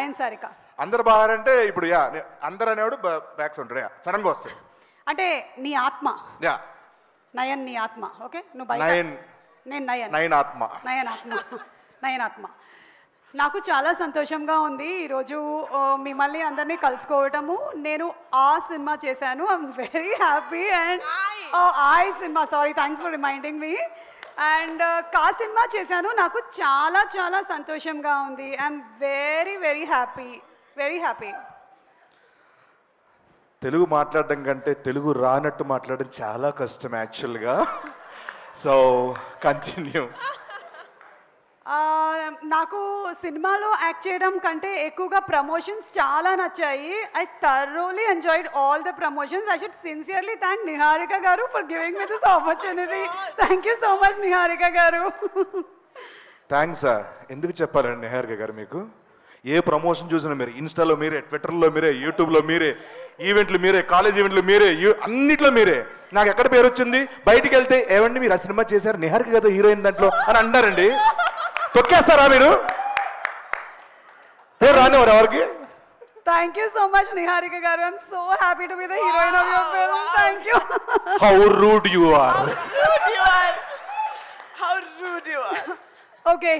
నయన్ సారిక. అందరు బాగారంటే ఇప్పుడు యా అందరు అనేవాడు బ్యాక్స్ ఉంటాడు యా సడన్ గా వస్తాయి అంటే నీ ఆత్మ. యా నయన్ నీ ఆత్మ. ఓకే నువ్వు బయట. నయన్ నేను నయన్. నయన్ ఆత్మ. నయన్ ఆత్మ. నయన్ ఆత్మ. నాకు చాలా సంతోషంగా ఉంది ఈరోజు మిమ్మల్ని అందరినీ కలుసుకోవటము. నేను ఆ సినిమా చేశాను. I'm very happy. And I cinema, sorry, thanks for reminding me. And కా సినిమా చేశాను. నాకు చాలా చాలా సంతోషంగా ఉంది. I'm very very happy, very happy. Telugu మాట్లాడడం కంటే తెలుగు రానట్టు మాట్లాడడం చాలా కష్టం యాక్చువల్గా. So continue. నాకు సినిమాలో యాక్ట్ చేయడం కంటే ఎక్కువగా ప్రమోషన్స్ చాలా నచ్చాయి. I thoroughly enjoyed all the promotions. I should sincerely thank Niharika garu for giving me this opportunity. Thank you so much Niharika గారు. థ్యాంక్స్. ఎందుకు చెప్పాలండి నిహారిక గారు, మీకు ఏ ప్రమోషన్ చూసినా మీరే, ఇన్స్టాలో మీరే, ట్విట్టర్లో మీరే, యూట్యూబ్లో మీరే, ఈవెంట్లు మీరే, కాలేజ్ ఈవెంట్లు మీరే, అన్నిట్లో మీరే. నాకు ఎక్కడ పేరు వచ్చింది, బయటికి వెళ్తే ఏమండి మీరు ఆ సినిమా చేశారు, నిహారిక కదా హీరోయిన్ దాంట్లో అని అంటారండి. తొక్కేస్తారా మీరు? పేరు రానివారు ఎవరికి? Thank you so much Niharika garu. I'm so happy to be the heroine of your film. Thank you. How rude you are. How rude you are. How rude you are. Okay.